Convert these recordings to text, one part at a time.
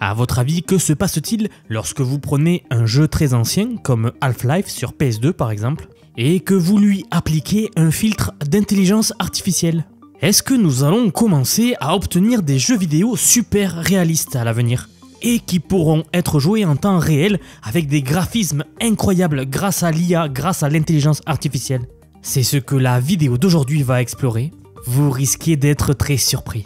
À votre avis, que se passe-t-il lorsque vous prenez un jeu très ancien comme Half-Life sur PS2 par exemple et que vous lui appliquez un filtre d'intelligence artificielle? Est-ce que nous allons commencer à obtenir des jeux vidéo super réalistes à l'avenir et qui pourront être joués en temps réel avec des graphismes incroyables grâce à l'IA, grâce à l'intelligence artificielle? C'est ce que la vidéo d'aujourd'hui va explorer. Vous risquez d'être très surpris.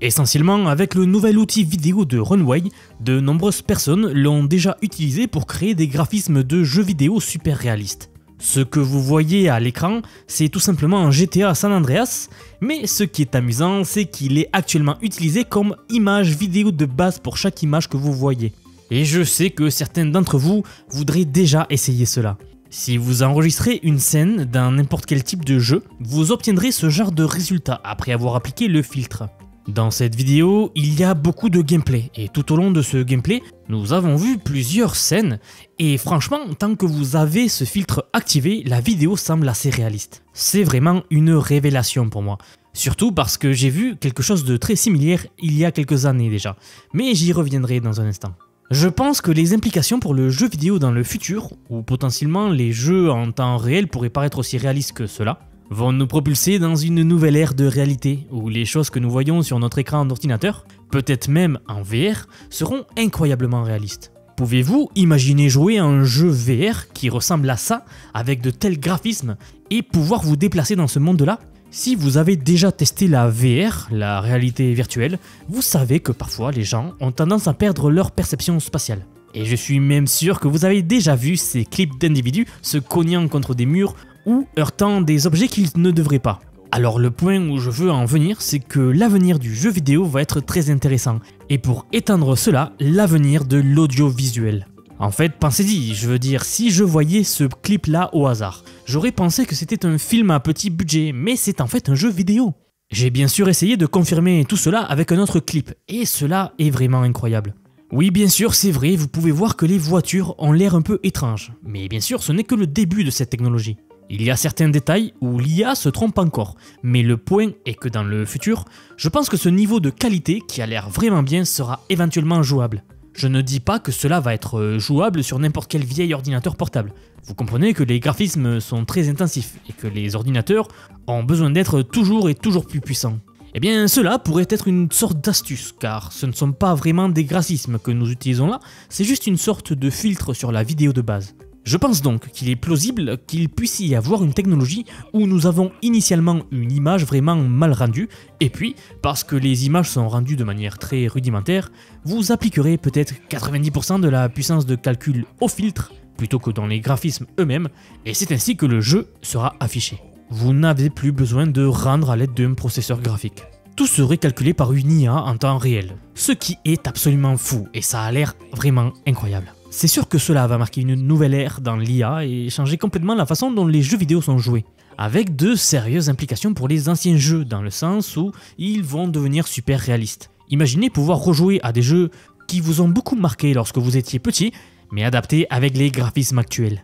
Essentiellement, avec le nouvel outil vidéo de Runway, de nombreuses personnes l'ont déjà utilisé pour créer des graphismes de jeux vidéo super réalistes. Ce que vous voyez à l'écran, c'est tout simplement un GTA San Andreas, mais ce qui est amusant, c'est qu'il est actuellement utilisé comme image vidéo de base pour chaque image que vous voyez. Et je sais que certains d'entre vous voudraient déjà essayer cela. Si vous enregistrez une scène dans n'importe quel type de jeu, vous obtiendrez ce genre de résultat après avoir appliqué le filtre. Dans cette vidéo, il y a beaucoup de gameplay et tout au long de ce gameplay, nous avons vu plusieurs scènes et franchement, tant que vous avez ce filtre activé, la vidéo semble assez réaliste. C'est vraiment une révélation pour moi. Surtout parce que j'ai vu quelque chose de très similaire il y a quelques années déjà, mais j'y reviendrai dans un instant. Je pense que les implications pour le jeu vidéo dans le futur, ou potentiellement les jeux en temps réel pourraient paraître aussi réalistes que cela, vont nous propulser dans une nouvelle ère de réalité où les choses que nous voyons sur notre écran d'ordinateur, peut-être même en VR, seront incroyablement réalistes. Pouvez-vous imaginer jouer à un jeu VR qui ressemble à ça, avec de tels graphismes, et pouvoir vous déplacer dans ce monde-là? Si vous avez déjà testé la VR, la réalité virtuelle, vous savez que parfois les gens ont tendance à perdre leur perception spatiale. Et je suis même sûr que vous avez déjà vu ces clips d'individus se cognant contre des murs ou heurtant des objets qu'ils ne devraient pas. Alors le point où je veux en venir, c'est que l'avenir du jeu vidéo va être très intéressant, et pour étendre cela, l'avenir de l'audiovisuel. En fait, pensez-y, je veux dire, si je voyais ce clip là au hasard, j'aurais pensé que c'était un film à petit budget, mais c'est en fait un jeu vidéo. J'ai bien sûr essayé de confirmer tout cela avec un autre clip, et cela est vraiment incroyable. Oui, bien sûr, c'est vrai, vous pouvez voir que les voitures ont l'air un peu étranges, mais bien sûr, ce n'est que le début de cette technologie. Il y a certains détails où l'IA se trompe encore, mais le point est que dans le futur, je pense que ce niveau de qualité qui a l'air vraiment bien sera éventuellement jouable. Je ne dis pas que cela va être jouable sur n'importe quel vieil ordinateur portable. Vous comprenez que les graphismes sont très intensifs et que les ordinateurs ont besoin d'être toujours et toujours plus puissants. Eh bien cela pourrait être une sorte d'astuce, car ce ne sont pas vraiment des graphismes que nous utilisons là, c'est juste une sorte de filtre sur la vidéo de base. Je pense donc qu'il est plausible qu'il puisse y avoir une technologie où nous avons initialement une image vraiment mal rendue, et puis, parce que les images sont rendues de manière très rudimentaire, vous appliquerez peut-être 90% de la puissance de calcul au filtre, plutôt que dans les graphismes eux-mêmes, et c'est ainsi que le jeu sera affiché. Vous n'avez plus besoin de rendre à l'aide d'un processeur graphique. Tout serait calculé par une IA en temps réel, ce qui est absolument fou, et ça a l'air vraiment incroyable. C'est sûr que cela va marquer une nouvelle ère dans l'IA et changer complètement la façon dont les jeux vidéo sont joués, avec de sérieuses implications pour les anciens jeux dans le sens où ils vont devenir super réalistes. Imaginez pouvoir rejouer à des jeux qui vous ont beaucoup marqué lorsque vous étiez petit, mais adaptés avec les graphismes actuels.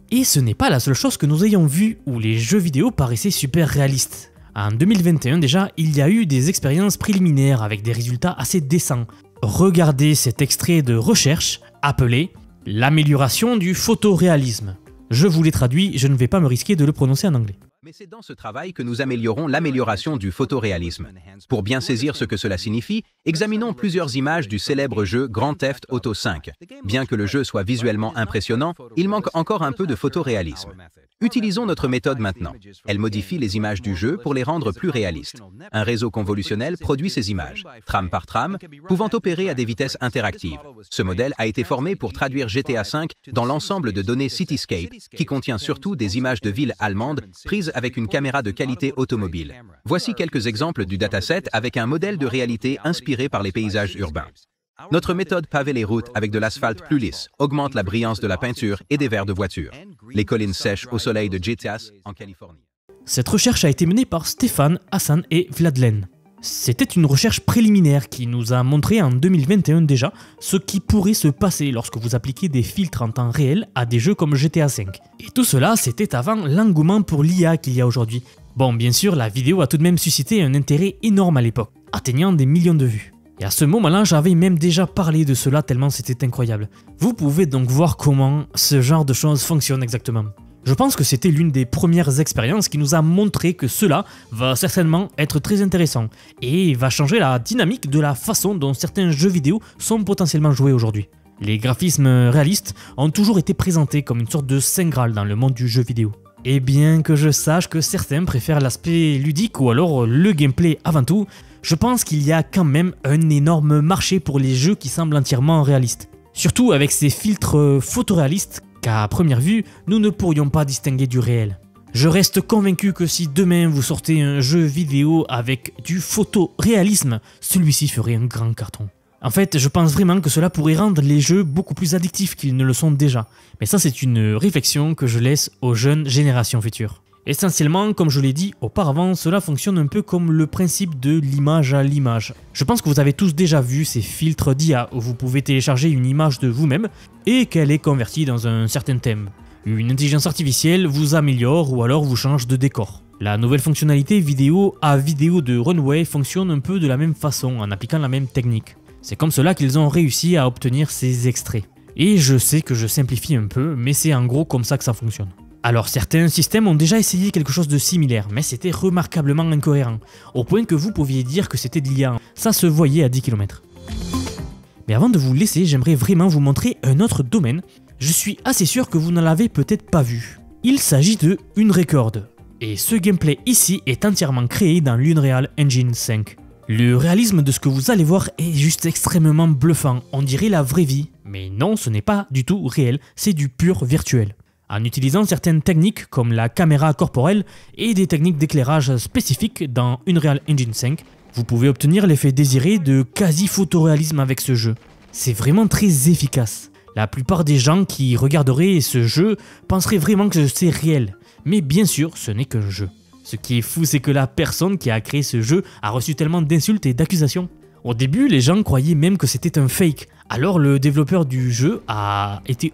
Et ce n'est pas la seule chose que nous ayons vu où les jeux vidéo paraissaient super réalistes. En 2021 déjà, il y a eu des expériences préliminaires avec des résultats assez décents. Regardez cet extrait de recherche appelé « L'amélioration du photoréalisme ». Je vous l'ai traduit, je ne vais pas me risquer de le prononcer en anglais. Mais c'est dans ce travail que nous améliorons l'amélioration du photoréalisme. Pour bien saisir ce que cela signifie, examinons plusieurs images du célèbre jeu Grand Theft Auto V. Bien que le jeu soit visuellement impressionnant, il manque encore un peu de photoréalisme. Utilisons notre méthode maintenant. Elle modifie les images du jeu pour les rendre plus réalistes. Un réseau convolutionnel produit ces images, trame par trame, pouvant opérer à des vitesses interactives. Ce modèle a été formé pour traduire GTA V dans l'ensemble de données Cityscape, qui contient surtout des images de villes allemandes prises avec une caméra de qualité automobile. Voici quelques exemples du dataset avec un modèle de réalité inspiré par les paysages urbains. Notre méthode paver les routes avec de l'asphalte plus lisse, augmente la brillance de la peinture et des verres de voiture. Les collines sèches au soleil de Jetas, en Californie. Cette recherche a été menée par Stéphane, Hassan et Vladlen. C'était une recherche préliminaire qui nous a montré en 2021 déjà ce qui pourrait se passer lorsque vous appliquez des filtres en temps réel à des jeux comme GTA V. Et tout cela, c'était avant l'engouement pour l'IA qu'il y a aujourd'hui. Bon, bien sûr, la vidéo a tout de même suscité un intérêt énorme à l'époque, atteignant des millions de vues. Et à ce moment-là, j'avais même déjà parlé de cela tellement c'était incroyable. Vous pouvez donc voir comment ce genre de choses fonctionne exactement. Je pense que c'était l'une des premières expériences qui nous a montré que cela va certainement être très intéressant et va changer la dynamique de la façon dont certains jeux vidéo sont potentiellement joués aujourd'hui. Les graphismes réalistes ont toujours été présentés comme une sorte de saint graal dans le monde du jeu vidéo. Et bien que je sache que certains préfèrent l'aspect ludique ou alors le gameplay avant tout, je pense qu'il y a quand même un énorme marché pour les jeux qui semblent entièrement réalistes. Surtout avec ces filtres photoréalistes qu'à première vue, nous ne pourrions pas distinguer du réel. Je reste convaincu que si demain vous sortez un jeu vidéo avec du photoréalisme, celui-ci ferait un grand carton. En fait, je pense vraiment que cela pourrait rendre les jeux beaucoup plus addictifs qu'ils ne le sont déjà. Mais ça, c'est une réflexion que je laisse aux jeunes générations futures. Essentiellement, comme je l'ai dit auparavant, cela fonctionne un peu comme le principe de l'image à l'image. Je pense que vous avez tous déjà vu ces filtres d'IA où vous pouvez télécharger une image de vous-même et qu'elle est convertie dans un certain thème. Une intelligence artificielle vous améliore ou alors vous change de décor. La nouvelle fonctionnalité vidéo à vidéo de Runway fonctionne un peu de la même façon en appliquant la même technique. C'est comme cela qu'ils ont réussi à obtenir ces extraits. Et je sais que je simplifie un peu, mais c'est en gros comme ça que ça fonctionne. Alors certains systèmes ont déjà essayé quelque chose de similaire, mais c'était remarquablement incohérent, au point que vous pouviez dire que c'était de l'IA, ça se voyait à 10 km. Mais avant de vous laisser, j'aimerais vraiment vous montrer un autre domaine, je suis assez sûr que vous ne l'avez peut-être pas vu. Il s'agit de Unrecord, et ce gameplay ici est entièrement créé dans l'Unreal Engine 5. Le réalisme de ce que vous allez voir est juste extrêmement bluffant, on dirait la vraie vie, mais non, ce n'est pas du tout réel, c'est du pur virtuel. En utilisant certaines techniques comme la caméra corporelle et des techniques d'éclairage spécifiques dans Unreal Engine 5, vous pouvez obtenir l'effet désiré de quasi-photoréalisme avec ce jeu. C'est vraiment très efficace. La plupart des gens qui regarderaient ce jeu penseraient vraiment que c'est réel, mais bien sûr ce n'est qu'un jeu. Ce qui est fou, c'est que la personne qui a créé ce jeu a reçu tellement d'insultes et d'accusations. Au début, les gens croyaient même que c'était un fake. Alors le développeur du jeu a été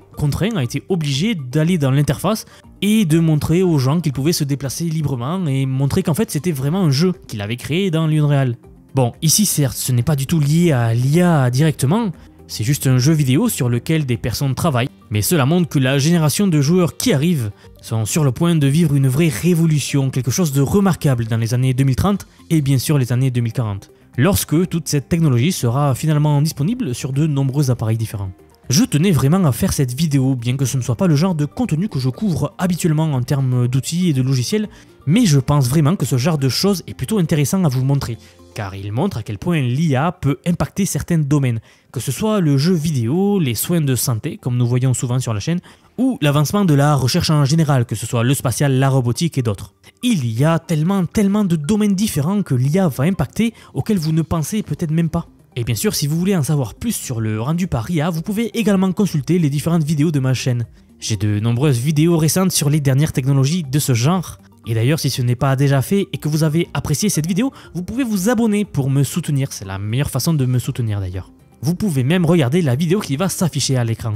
obligé d'aller dans l'interface et de montrer aux gens qu'ils pouvaient se déplacer librement et montrer qu'en fait c'était vraiment un jeu qu'il avait créé dans l'Unreal. Bon, ici certes, ce n'est pas du tout lié à l'IA directement, c'est juste un jeu vidéo sur lequel des personnes travaillent, mais cela montre que la génération de joueurs qui arrivent sont sur le point de vivre une vraie révolution, quelque chose de remarquable dans les années 2030 et bien sûr les années 2040, lorsque toute cette technologie sera finalement disponible sur de nombreux appareils différents. Je tenais vraiment à faire cette vidéo, bien que ce ne soit pas le genre de contenu que je couvre habituellement en termes d'outils et de logiciels, mais je pense vraiment que ce genre de choses est plutôt intéressant à vous montrer, car il montre à quel point l'IA peut impacter certains domaines, que ce soit le jeu vidéo, les soins de santé, comme nous voyons souvent sur la chaîne, ou l'avancement de la recherche en général, que ce soit le spatial, la robotique et d'autres. Il y a tellement de domaines différents que l'IA va impacter, auxquels vous ne pensez peut-être même pas. Et bien sûr, si vous voulez en savoir plus sur le rendu par IA, vous pouvez également consulter les différentes vidéos de ma chaîne. J'ai de nombreuses vidéos récentes sur les dernières technologies de ce genre. Et d'ailleurs, si ce n'est pas déjà fait et que vous avez apprécié cette vidéo, vous pouvez vous abonner pour me soutenir, c'est la meilleure façon de me soutenir d'ailleurs. Vous pouvez même regarder la vidéo qui va s'afficher à l'écran.